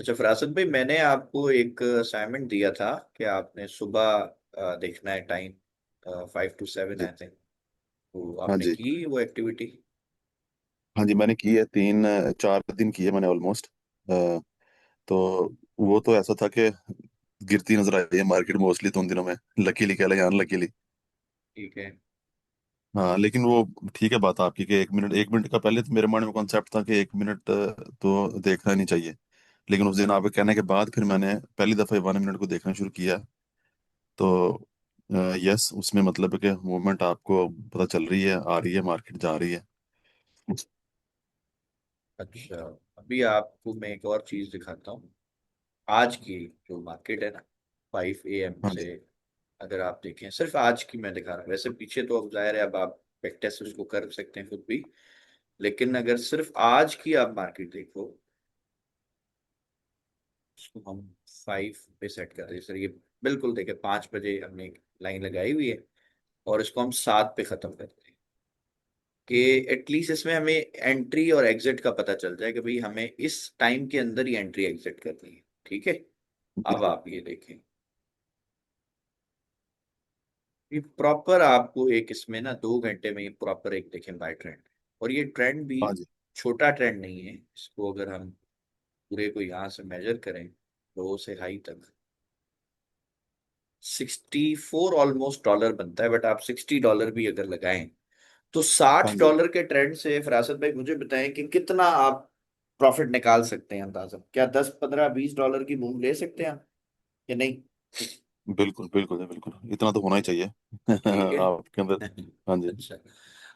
अच्छा फरासत भाई, मैंने आपको एक असाइनमेंट दिया था कि आपने सुबह देखना है टाइम 5 to 7 जी। I think. तो हाँ आपने जी। की वो एक्टिविटी? हाँ जी, मैंने की है, 4 दिन की है मैंने ऑलमोस्ट। तो वो तो ऐसा था कि गिरती नजर आई है मार्केट मोस्टली तो उन दिनों में। लकीली कह लें, अनलकीली। ठीक है। हाँ, लेकिन वो ठीक है बात आपकी कि 1 मिनट का पहले तो मेरे मन में कॉन्सेप्ट था कि 1 मिनट तो देखना ही नहीं चाहिए। लेकिन उस दिन आपके कहने के बाद फिर मैंने पहली दफा 1 मिनट को देखना शुरू किया। तो यस, उसमें मतलब है कि मूवमेंट आपको पता चल रही है, आ रही है, मार्केट जा रही है। अच्छा, अभी आपको मैं एक और चीज दिखाता हूँ। आज की जो मार्केट है ना, 5 AM हाँ से, जी। अगर आप देखें, सिर्फ आज की मैं दिखा रहा हूँ। वैसे पीछे तो अब जाहिर है, अब आप बैक टेस्ट उसको कर सकते हैं खुद भी। लेकिन अगर सिर्फ आज की आप मार्केट देखो, इसको हम 5 पे सेट कर रहे हैं सर। ये बिल्कुल देखे, 5 बजे हमने एक लाइन लगाई हुई है और इसको हम 7 पे खत्म करते हैं कि एटलीस्ट इसमें हमें एंट्री और एग्जिट का पता चल जाए कि भाई हमें इस टाइम के अंदर ही एंट्री एग्जिट करनी है। ठीक है। अब बिल्कुल। आप ये देखें, ये प्रॉपर आपको एक इसमें ना 2 घंटे में ये प्रॉपर एक देखें बाय ट्रेंड। और ये ट्रेंड भी हाँ जी। छोटा ट्रेंड नहीं है। इसको अगर हम पूरे को यहाँ से मेजर करें, लो से हाई तक 64 ऑलमोस्ट डॉलर बनता है। बट आप $60 भी अगर लगाएं तो हाँ साठ जी। डॉलर के ट्रेंड से फरासत भाई मुझे बताएं कि कितना आप प्रॉफिट निकाल सकते हैं। अंदाजा क्या 10 15 20 डॉलर की मूव ले सकते हैं आप या नहीं? बिल्कुल बिल्कुल बिल्कुल, इतना तो होना ही चाहिए ठीक है। आपके अंदर। हाँ जी। अच्छा,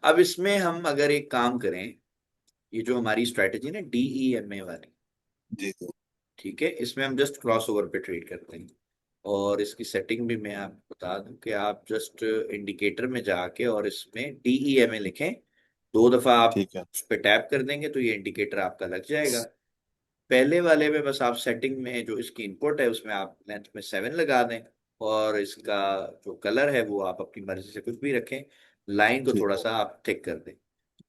अब इसमें हम अगर एक काम करें, ये जो हमारी स्ट्रेटेजी ना DEMA वाली, जी जी। ठीक है, इसमें हम जस्ट क्रॉस ओवर पे ट्रेड करते हैं। और इसकी सेटिंग भी मैं आपको बता दूं कि आप जस्ट इंडिकेटर में जाके और इसमें DEMA लिखें। 2 दफा आप ठीक है। उस पर टैप कर देंगे तो ये इंडिकेटर आपका लग जाएगा। पहले वाले में बस आप सेटिंग में जो इसकी इनपुट है उसमें आप लेंथ में 7 लगा दें। और इसका जो कलर है वो आप अपनी मर्जी से कुछ भी रखें। लाइन को ठीक थोड़ा है। सा आप थिक कर दें।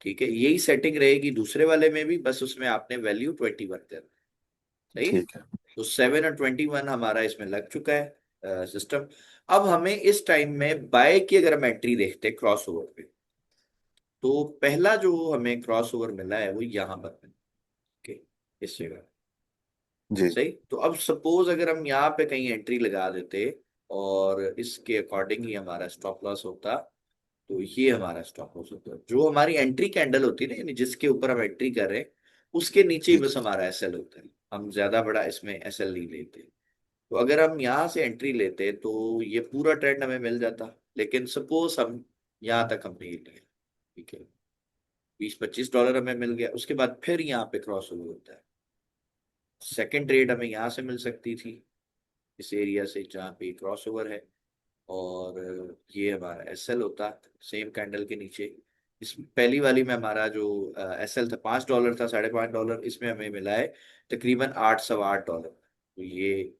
ठीक है, यही सेटिंग रहेगी दूसरे वाले में भी, बस उसमें आपने वैल्यू 21 कर दी। सही है। ठीक है। तो 7 और 21 हमारा इसमें लग चुका है सिस्टम। अब हमें इस टाइम में बाय की अगर हम एंट्री देखते हैं क्रॉस ओवर पे, तो पहला जो हमें क्रॉस ओवर मिला है वो यहाँ पर मिला। ओके, इस जगह। जी। सही। तो अब सपोज अगर हम यहाँ पे कहीं एंट्री लगा देते और इसके अकॉर्डिंग ही हमारा स्टॉप लॉस होता, तो ये हमारा स्टॉप लॉस होता। जो हमारी एंट्री कैंडल होती है ना, यानी जिसके ऊपर हम एंट्री कर रहे हैं उसके नीचे ही जी बस जी। हमारा SL होता है। हम ज्यादा बड़ा इसमें SL नहीं लेते। तो अगर हम यहाँ से एंट्री लेते तो ये पूरा ट्रेंड हमें मिल जाता। लेकिन सपोज हम यहाँ तक हम नहीं लिए, ठीक है, 20 25 डॉलर हमें मिल गया। उसके बाद फिर यहाँ पे क्रॉस ओवर होता है। सेकेंड ट्रेड हमें यहाँ से मिल सकती थी, इस एरिया से जहाँ पे क्रॉस ओवर है। और ये हमारा SL होता सेम कैंडल के नीचे। इस पहली वाली में हमारा जो SL था $5 था, $5.5। इसमें हमें मिला है तकरीबन 8 सवा 8 डॉलर। तो ये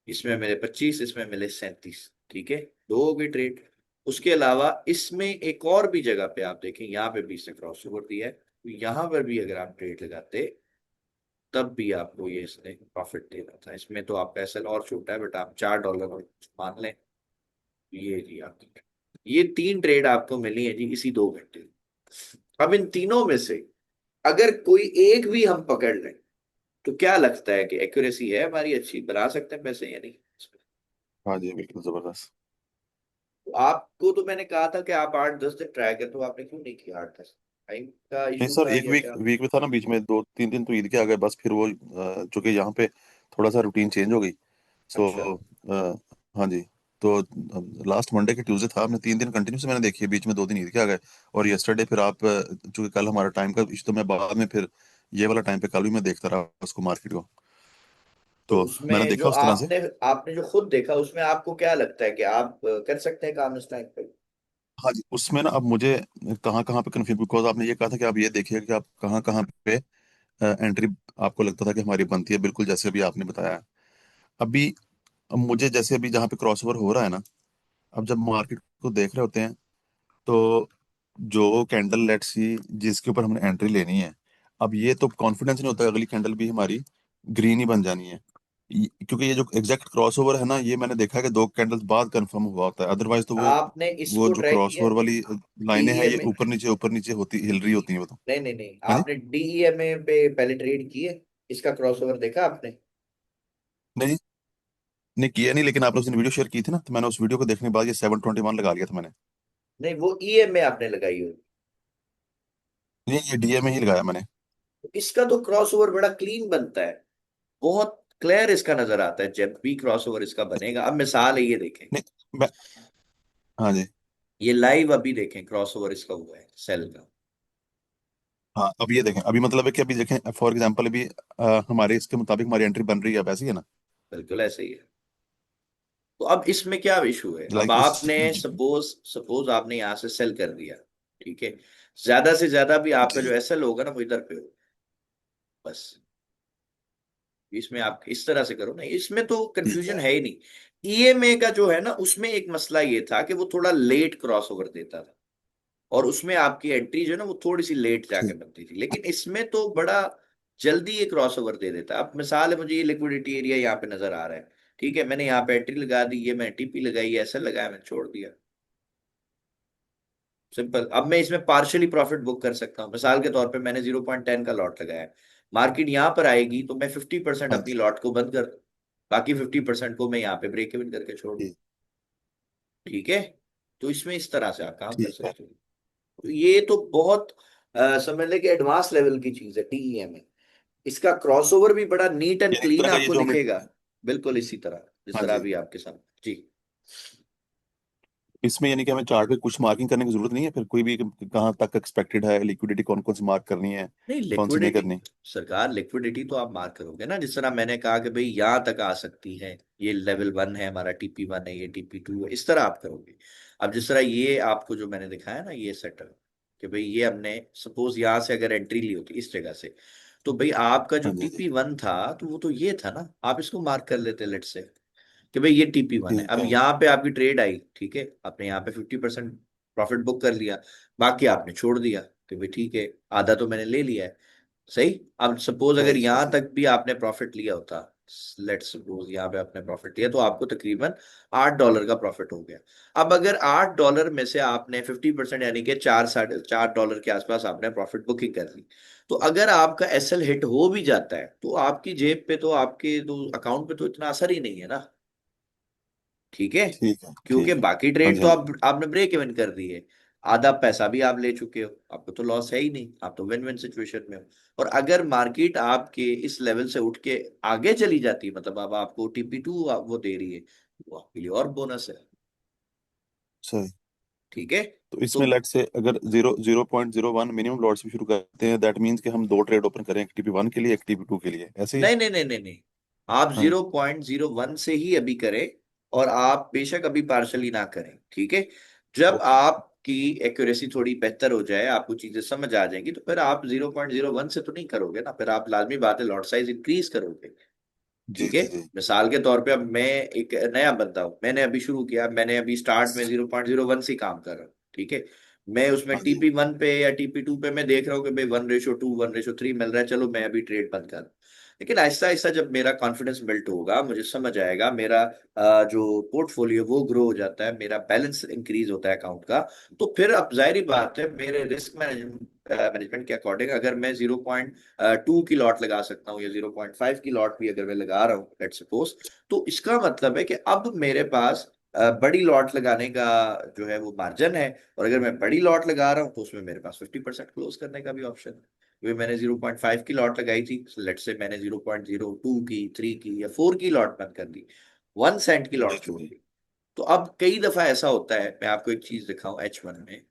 इसमें मिले 25, इसमें मिले 37। ठीक है, दो हो गई ट्रेड। उसके अलावा इसमें एक और भी जगह पे आप देखें, यहाँ पे भी इसने क्रॉस ओवर दिया है, तो यहाँ पर भी अगर आप ट्रेड लगाते तब भी आपको ये इसने प्रॉफिट देना था। इसमें तो आपका SL और छोटा है, बट आप $4 मान लें। ये जी आपकी, ये 3 ट्रेड आपको मिली है जी इसी 2 घंटे में। अब इन तीनों में से अगर कोई एक भी हम पकड़ लें तो क्या लगता है कि एक्यूरेसी है हमारी अच्छी, बना सकते हैं पैसे या नहीं? हाँ जी, बिल्कुल जबरदस्त। तो आपको तो मैंने कहा था कि आप 8 10 दिन ट्राई कर, तो आपने क्यों नहीं किया 8 10? टाइम का नहीं इशू सर, था एक या वीक क्या? वीक में था ना, बीच में 2 3 दिन तो ईद के आ गए बस। फिर वो चूंकि यहाँ पे थोड़ा सा रूटीन चेंज हो गई। सो अच्छा। हाँ जी। तो लास्ट मंडे के ट्यूसडे था, हमने 3 दिन कंटिन्यू से मैंने देखी है, बीच में 2 दिन ईद के आ गए। और यस्टरडे फिर आप चूंकि कल हमारा टाइम का इशू, तो मैं बाद में फिर ये वाला टाइम पे कल भी मैं देखता रहा उसको, मार्केट को। तो तो मैंने उसमें जो देखा उस तरह से। आपने आपने जो खुद देखा उसमें आपको क्या लगता है कि आप कर सकते हैं काम इस टाइम पे? हाँ जी, उसमें ना अब मुझे कहाँ कहाँ पे कन्फ्यूज, बिकॉज आपने ये कहा था कि आप ये देखिए कि आप कहाँ कहाँ पे एंट्री आपको लगता था कि हमारी बनती है, बिल्कुल जैसे अभी आपने बताया। अभी अब मुझे जैसे अभी जहाँ पे क्रॉसओवर हो रहा है ना, अब जब मार्केट को देख रहे होते हैं, तो जो कैंडल लेट्स सी जिसके ऊपर हमने एंट्री लेनी है, अब ये तो कॉन्फिडेंस नहीं होता अगली कैंडल भी हमारी ग्रीन ही बन जानी है। क्योंकि ये जो एग्जैक्ट क्रॉसओवर है ना, ये मैंने देखा है कि 2 कैंडल्स बाद कंफर्म हुआ होता है, अदरवाइज तो आपने वो इसको जो ट्राई किया क्रॉसओवर वाली लाइनें हैं, ये डीईएमए? ऊपर नीचे होती, हिल रही होती हैं वो तो। नहीं नहीं नहीं, हाँ जी। आपने डीईएमए पे पहले ट्रेड किए? इसका क्रॉसओवर देखा आपने? नहीं नहीं किया नहीं, लेकिन आपने उस दिन वीडियो शेयर की थी ना, तो मैंने उस वीडियो को देखने के बाद ये 721 लगा लिया था मैंने। नहीं, वो ईएमए आपने लगाई हो। नहीं, ये डीए में ही लगाया मैंने। इसका तो क्रॉसओवर बड़ा क्लीन बनता है, बहुत क्लियर इसका नजर आता है जब भी क्रॉसओवर इसका बनेगा। अब मिसाल है, ये देखें, नहीं मैं, हाँ जी। ये लाइव अभी देखें क्रॉसओवर इसका हुआ है सेल का। हाँ अब ये देखें, अभी मतलब है कि अभी देखें फॉर एग्जांपल अभी हमारे इसके मुताबिक हमारी एंट्री बन रही है, वैसे ही है ना। बिल्कुल ऐसे ही है। तो अब इसमें क्या इशू है? अब लाइक इस आपने सपोज सपोज आपने यहां से सेल कर दिया, ठीक है, ज्यादा से ज्यादा भी आपका जो जी एसएल होगा ना वो इधर पे हो, बस। इसमें आप इस तरह से करो ना, इसमें तो ठीक कंफ्यूजन है। है ही नहीं। ईएमए का जो है ना, उसमें एक मसला ये था कि वो थोड़ा लेट क्रॉस ओवर देता था, और उसमें आपकी एंट्री जो है ना वो थोड़ी सी लेट जाके ठीक। बनती थी। लेकिन इसमें तो बड़ा जल्दी ये क्रॉस ओवर दे देता है। अब मिसाल है, मुझे ये लिक्विडिटी एरिया यहाँ पे नजर आ रहा है, ठीक है, मैंने यहाँ पे एंट्री लगा दी, ये मैं टीपी लगाई, ऐसा लगाया, मैंने छोड़ दिया, सिंपल। अब मैं इसमें पार्शियली प्रॉफिट बुक कर सकता हूँ। मिसाल के तौर पे मैंने 0.10 का लॉट लगाया है, मार्केट यहाँ पर आएगी तो मैं 50% हाँ अपनी जी। लॉट को बंद कर दूँ, बाकी 50% को मैं यहाँ पे ब्रेक इवन करके छोड़ दूँ। ठीक। ठीक है, तो इसमें इस तरह से आप काम कर ठीक है। सकते हो। तो ये तो बहुत समझ लें कि एडवांस लेवल की चीज है टीईएम में। इसका क्रॉसओवर भी बड़ा नीट ये एंड एक क्लीन तरह का ये आपको जो हमें, दिखेगा, बिल्कुल इसी तरह जिस हाँ तरह जी, अभी आपके सामने। जी। इसमें यानी कि हमें चार्ट पे कुछ मार्किंग करने की जरूरत नहीं है फिर, कोई भी कहाँ तक एक्सपेक्टेड है, लिक्विडिटी कौन कौन सी मार्क करनी है, नहीं, कौन सी नहीं लिक्विडिटी, करनी। सरकार लिक्विडिटी तो आप मार्क करोगे ना, जिस तरह मैंने कहा कि भाई यहाँ तक आ सकती है, ये लेवल 1 है हमारा, टीपी 1 है, ये टीपी 2 है, इस तरह आप करोगे। अब जिस तरह ये आपको जो मैंने दिखाया ना ये सेटअप, कि भाई ये हमने सपोज यहाँ से अगर एंट्री ली होती इस जगह से, तो भाई आपका जो हाँ जी। हाँ जी। टीपी 1 था तो वो तो ये था ना, आप इसको मार्क कर लेते लेट से कि भाई ये टीपी 1 है। ठीक अब है। यहाँ पे आपकी ट्रेड आई, ठीक है, आपने यहाँ पे 50% प्रॉफिट बुक कर लिया, बाकी आपने छोड़ दिया कि भाई ठीक है, आधा तो मैंने ले लिया है, सही। अब सपोज अगर सही सही यहां सही। तक भी आपने प्रॉफिट लिया होता, लेट्स सपोज यहाँ पे आपने प्रॉफिट लिया, तो आपको तकरीबन $8 का प्रॉफिट हो गया। अब अगर $8 में से आपने 50%, यानी कि 4 साढ़े 4 डॉलर के आसपास आपने प्रॉफिट बुकिंग कर ली, तो अगर आपका एसएल हिट हो भी जाता है तो आपकी जेब पे तो, आपके तो अकाउंट पे तो इतना असर ही नहीं है ना, ठीक है, ठीक है। क्योंकि ठीक है। बाकी हाँ ट्रेड जी। तो हाँ जी। आपने ब्रेक इवन कर दी है, आधा पैसा भी आप ले चुके हो, आपको तो लॉस है ही नहीं, आप तो विन विन सिचुएशन में हो। और अगर मार्केट आपके इस लेवल से उठ के आगे चली जाती है, मतलब अब आपको टीपी 2 वो दे रही है, वो आपके लिए और बोनस है। सही। ठीक है, तो तो इसमें लेट से अगर 0.01 मिनिमम लॉट से शुरू करते हैं, दैट मीन्स कि हम 2 ट्रेड ओपन करें, एक टीपी 1 के लिए, एक टीपी 2 के लिए, ऐसे ही है। नहीं नहीं नहीं नहीं नहीं, आप हाँ। 0.01 से ही अभी करें, और आप बेशक अभी पार्शली ना करें, ठीक है। जब ओके। आपकी एक्यूरेसी थोड़ी बेहतर हो जाए, आपको चीजें समझ आ जाएंगी, तो फिर आप 0.01 से तो नहीं करोगे ना, फिर आप लाजमी बात है लॉट साइज इंक्रीज करोगे। जी ठीक है, जी जी। मिसाल के तौर पे अब मैं एक नया बंदा हूं, मैंने अभी शुरू किया, मैंने अभी स्टार्ट में 0.01 से ही काम कर रहा हूँ, ठीक है। मैं उसमें हाँ जी। टीपी 1 पे या टीपी 2 पे मैं देख रहा हूँ कि भाई 1:2, 1:3 मिल रहा है, चलो मैं अभी ट्रेड बंद कर। लेकिन आहिस्ता आहिस्ता जब मेरा कॉन्फिडेंस बिल्ट होगा, मुझे समझ आएगा, मेरा जो पोर्टफोलियो वो ग्रो हो जाता है, मेरा बैलेंस इंक्रीज होता है अकाउंट का, तो फिर अब जाहिर बात है मेरे रिस्क मैनेजमेंट के अकॉर्डिंग अगर मैं 0.2 की लॉट लगा सकता हूँ, या 0.5 की लॉट भी अगर मैं लगा रहा हूँ लेट्स सपोज, तो इसका मतलब है कि अब मेरे पास बड़ी लॉट लगाने का जो है वो मार्जिन है। और अगर मैं बड़ी लॉट लगा रहा हूँ तो उसमें मेरे पास 50% क्लोज करने का भी ऑप्शन है। क्योंकि मैंने 0.5 की लॉट लगाई थी, लेट से मैंने 0.02 की, 3 की या 4 की लॉट बंद कर दी, 1 सेंट की लॉट ठीक है छोड़ जी। दी। तो अब कई दफा ऐसा होता है, मैं आपको एक चीज दिखाऊं H1 में,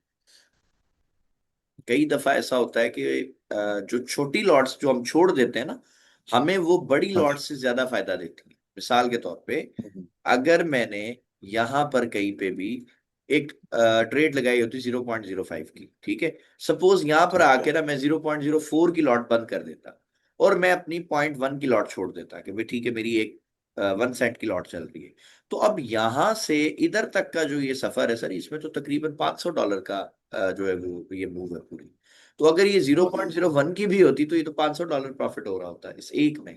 कई दफा ऐसा होता है कि जो छोटी लॉट्स जो हम छोड़ देते हैं ना, हमें वो बड़ी हाँ लॉट जी। से ज्यादा फायदा देती है। मिसाल के तौर पे, हम्म। अगर मैंने यहां पर कहीं पे भी एक ट्रेड लगाई होती 0.05 की, ठीक है, सपोज यहां पर ठीक आके है। ना मैं 0.04 की लॉट बंद कर देता, और मैं अपनी 0.1 की लॉट छोड़ देता कि भाई ठीक है, मेरी एक 1 सेंट की लॉट चल रही है, तो अब यहां से इधर तक का जो ये सफर है सर, इसमें तो तकरीबन $500 का जो है वो ये मूव है पूरी। तो अगर ये 0.01 की भी होती तो ये तो $500 प्रॉफिट हो रहा होता है इस एक में।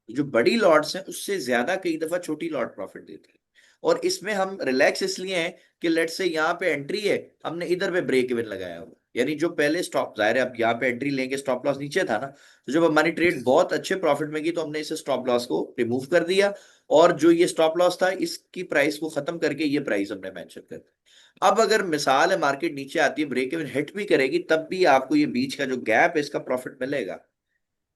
जो बड़ी लॉट्स हैं उससे ज्यादा कई दफा छोटी लॉट प्रॉफिट देती है। और इसमें हम रिलैक्स इसलिए हैं कि लेट से यहाँ पे एंट्री है, हमने इधर पे ब्रेक इवन लगाया हुआ, यानी जो पहले स्टॉप, जाहिर है अब यहाँ पे एंट्री लेंगे, स्टॉप लॉस नीचे था ना, तो जब हमारी जी ट्रेड जी। बहुत अच्छे प्रॉफिट में गई तो हमने इसे स्टॉप लॉस को रिमूव कर दिया, और जो ये स्टॉप लॉस था इसकी प्राइस को खत्म करके ये प्राइस हमने मेंशन कर दी। अब अगर मिसाल है मार्केट नीचे आती है, ब्रेक इवन हिट भी करेगी, तब भी आपको ये बीच का जो गैप है इसका प्रॉफिट मिलेगा,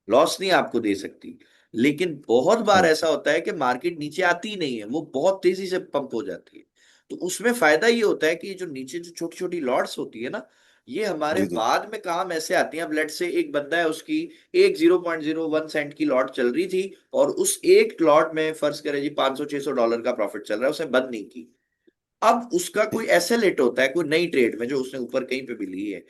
लॉस नहीं आपको दे सकती। लेकिन बहुत बार हाँ, ऐसा होता है कि मार्केट नीचे आती ही नहीं है, वो बहुत तेजी से पंप हो जाती है। तो उसमें फायदा ये होता है कि जो नीचे जो छोटी छोटी लॉट्स होती है ना, ये हमारे जी जी। बाद में काम ऐसे आती हैं। अब लेट से एक बंदा है, उसकी एक 0.01 सेंट की लॉट चल रही थी, और उस एक लॉट में फर्ज करें जी 500 600 डॉलर का प्रॉफिट चल रहा है, उसने बंद नहीं की। अब उसका कोई ठीक है। एसेलेट होता है, कोई नई ट्रेड में जो उसने ऊपर कहीं पे भी ली है,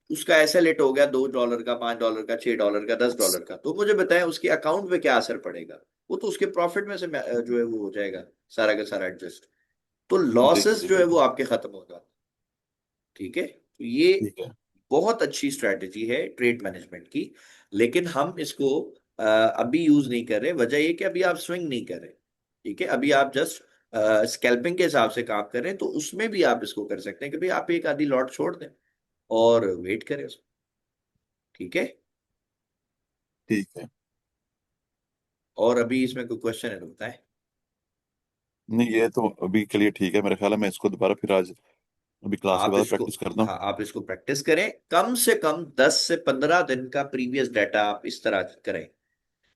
उसका एसेलेट हो गया $2 का, $5 का, $6 का, $10 का, तो मुझे बताएं उसके अकाउंट पे क्या असर पड़ेगा? वो तो उसके प्रॉफिट में से जो है वो हो जाएगा सारा का सारा एडजस्ट। तो जी लॉसेस जी जो है वो बिल्कुल। आपके खत्म हो जाते हैं। ठीक है, तो ये ठीक है। बहुत अच्छी स्ट्रैटेजी है ट्रेड मैनेजमेंट की। लेकिन हम इसको अभी यूज नहीं कर रहे, वजह ये कि अभी आप स्विंग नहीं कर रहे। ठीक है, अभी आप जस्ट स्कैल्पिंग के हिसाब से काम कर रहे हैं, तो उसमें भी आप इसको कर सकते हैं कि भाई आप एक आधी लॉट छोड़ दें और वेट करें उसको। ठीक है, ठीक है। और अभी इसमें कोई क्वेश्चन है तो बताएं। नहीं, ये तो अभी के लिए ठीक है, मेरा ख्याल है मैं इसको दोबारा फिर आज अभी क्लास के आप बाद इसको, प्रैक्टिस करता हूँ। हाँ आप इसको प्रैक्टिस करें, कम से कम 10 से 15 दिन का प्रीवियस डाटा आप इस तरह करें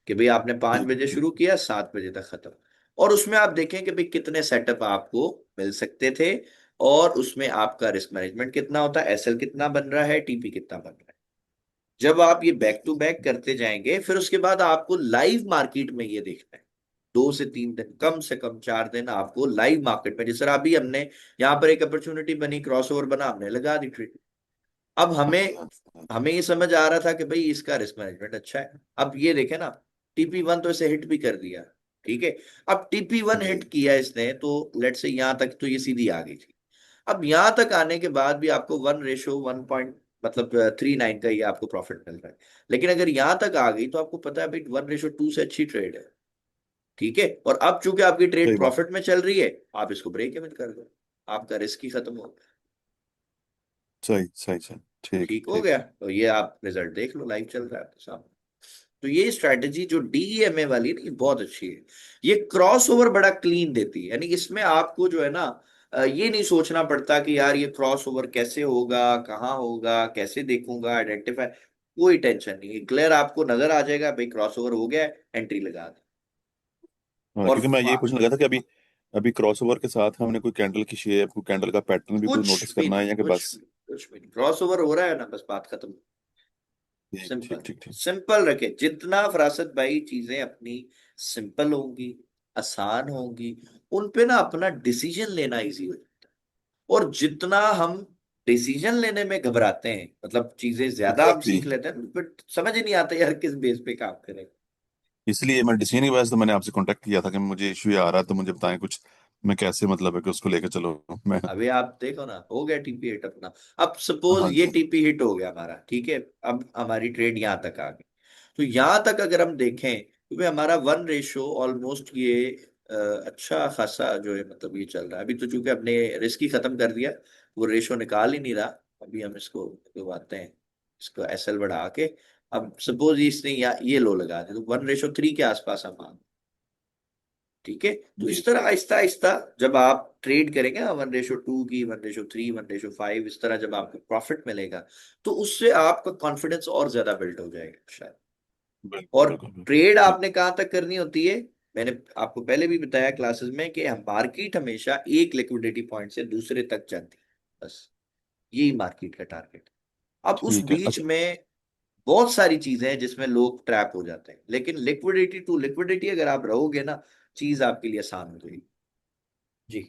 कि भाई आपने 5 बजे ठीक। शुरू किया, 7 बजे तक खत्म। और उसमें आप देखें कि भाई कितने सेटअप आपको मिल सकते थे, और उसमें आपका रिस्क मैनेजमेंट कितना होता है, एसएल कितना बन रहा है, टीपी कितना बन रहा है। जब आप ये बैक टू बैक करते जाएंगे, फिर उसके बाद आपको लाइव मार्केट में ये देखना है, 2 से 3 दिन, कम से कम 4 दिन आपको लाइव मार्केट में, जिस तरह अभी हमने यहाँ पर एक अपॉर्चुनिटी बनी, क्रॉसओवर बना, हमने लगा दी ट्रेड। अब हाँ हमें जी, हाँ जी, हाँ जी। हमें ये समझ आ रहा था कि भाई इसका रिस्क मैनेजमेंट अच्छा है। अब ये देखें ना, टीपी 1 तो इसे हिट भी कर दिया। ठीक है, अब टीपी 1 जी हिट किया इसने, तो लेट से यहां तक तो ये सीधी आ गई थी। अब यहां तक आने के बाद भी आपको 1:1 मतलब 39 का ये आपको प्रॉफिट मिल रहा है। लेकिन अगर यहां तक आ गई तो आपको पता है भाई 1:2 से अच्छी ट्रेड है। ठीक है, और अब चूंकि आपकी ट्रेड सही बात। प्रॉफिट में चल रही है, आप इसको ब्रेक इवन कर दो, आपका रिस्क ही खत्म हो गया। सही सही सही। ठीक ठीक हो ठीक। गया, तो ये आप रिजल्ट देख लो, लाइव चल रहा है आपके सामने। तो ये स्ट्रैटेजी जो डीईएमए वाली है ना, ये बहुत अच्छी है। ये क्रॉस ओवर बड़ा क्लीन देती है, यानी इसमें आपको जो है ना, ये नहीं सोचना पड़ता कि यार ये क्रॉस ओवर कैसे होगा, कहाँ होगा, कैसे देखूंगा, आइडेंटिफाई, कोई टेंशन नहीं है, क्लियर आपको नजर आ जाएगा भाई क्रॉस ओवर हो गया है, एंट्री लगा दे। हाँ, और क्योंकि मैं यही पूछने लगा था कि अभी अभी क्रॉसओवर के साथ हमने कोई कैंडल की शेप, कोई कैंडल का पैटर्न भी कोई कुछ नोटिस भी करना नहीं, है या कि कुछ बस। भी, कुछ भी नहीं, क्रॉस ओवर हो रहा है ना, बस बात खत्म। ठीक सिंपल, ठीक ठीक ठीक। सिंपल रखे जितना फरासत भाई, चीजें अपनी सिंपल होंगी, आसान होंगी, उन पे ना अपना डिसीजन लेना इजी हो जाता है। और जितना हम डिसीजन लेने में घबराते हैं, मतलब चीजें ज्यादा हम एग्जैक्टली। सीख लेते हैं, बट समझ ही नहीं आता यार किस बेस पे काम करें। इसलिए मैं डिसीजन की वजह से तो मैंने आपसे कांटेक्ट किया था कि मुझे इशू ये आ रहा है, तो मुझे बताएं कुछ, मैं कैसे मतलब है कि उसको लेकर चलो मैं। अभी आप देखो ना, हो गया टीपी हिट अपना। अब सपोज हाँ ये जी। टीपी हिट हो गया हमारा, ठीक है, अब हमारी ट्रेड यहां तक आ गई। तो यहां तक अगर हम देखें तो भाई हमारा 1 रेशो ऑलमोस्ट ये अच्छा खासा जो है, मतलब ये चल रहा है। अभी तो चूंकि हमने रिस्क ही खत्म कर दिया, वो रेशो निकाल ही नहीं रहा। अभी हम इसको लगवाते हैं, इसको एसएल बढ़ा के। अब सपोज इसने ये लो लगा दे, तो 1:3 के आसपास हम आ गए। ठीक है, तो जी इस तरह आहिस्ता आहिस्ता जब आप ट्रेड करेंगे ना, 1:2 की, 1:3, 1:5, इस तरह जब आपको प्रॉफिट मिलेगा, तो उससे आपका कॉन्फिडेंस और ज्यादा बिल्ड हो जाएगा शायद। बिल्कुल और बिल्कुल बिल्कुल। ट्रेड ठीक। आपने कहाँ तक करनी होती है? मैंने आपको पहले भी बताया क्लासेस में कि मार्केट हमेशा एक लिक्विडिटी पॉइंट से दूसरे तक जाती है, बस यही मार्केट का टारगेट। अब उस ठीक है। बीच अच्छा। में बहुत सारी चीजें हैं जिसमें लोग ट्रैप हो जाते हैं, लेकिन लिक्विडिटी टू लिक्विडिटी अगर आप रहोगे ना, चीज आपके लिए आसान हो जाएगी। जी,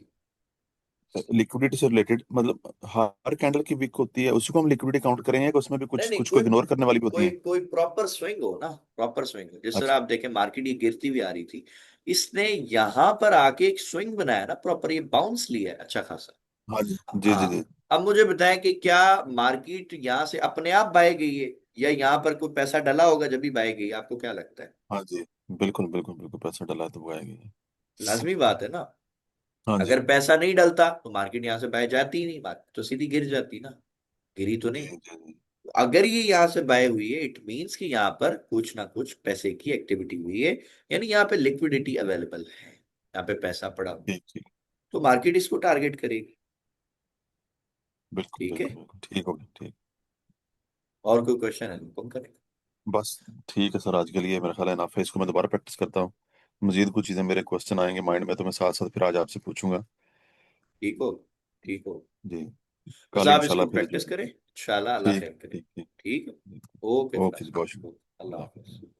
लिक्विडिटी से रिलेटेड मतलब हर कैंडल की विक होती है, उसी को हम लिक्विडिटी काउंट करेंगे कि उसमें भी नहीं कुछ नहीं, कुछ को कोई इग्नोर करने वाली भी होती कोई हैं? कोई प्रॉपर स्विंग हो ना, प्रॉपर स्विंग हो, जिस तरह अच्छा। आप देखें मार्केट ये गिरती हुई आ रही थी, इसने यहां पर आके एक स्विंग बनाया ना प्रॉपर, ये बाउंस लिया है अच्छा खासा। हाँ जी जी जी जी। हाँ, अब मुझे बताएं कि क्या मार्केट यहां से अपने आप बाय गई है? या यहाँ पर कोई पैसा डला होगा जब भी बाय गई, आपको क्या लगता है? हाँ जी, बिल्कुल बिल्कुल बिल्कुल, पैसा डला है तो वो आएगी। लाजमी बात है ना। हाँ जी अगर पैसा नहीं डलता तो मार्केट यहाँ से बाय जाती ही नहीं, मार्केट तो सीधी गिर जाती ना। गिरी तो जी नहीं। जी जी। अगर ये यहाँ से बाय हुई है, इट मीन्स कि यहाँ पर कुछ ना कुछ पैसे की एक्टिविटी हुई है, यानी यहाँ पे लिक्विडिटी अवेलेबल है, यहाँ पे पैसा पड़ा हुआ है। ठीक ठीक। तो मार्केट इसको टारगेट करेगी। बिल्कुल ठीक है। बिल्कुल बिल्कुल, ठीक हो गया, ठीक। और कोई क्वेश्चन है तो कम करें। बस ठीक है सर, आज के लिए मेरा ख्याल है ना, फिर इसको मैं दोबारा प्रैक्टिस करता हूँ। मजीद कुछ चीज़ें मेरे क्वेश्चन आएंगे माइंड में, तो मैं साथ साथ फिर आज आपसे पूछूंगा। ठीक हो। ठीक हो। जी। बस कल आप इसको इंशाल्लाह फिर प्रैक्टिस करें, इंशाल्लाह अल्लाह ठीक खैर करे। ठीक ठीक। ठीक है। ओके फिर। ओके जी, बहुत शुक्रिया। अल्लाह अल्लाह हाफ़िज़। हाफ़िज़।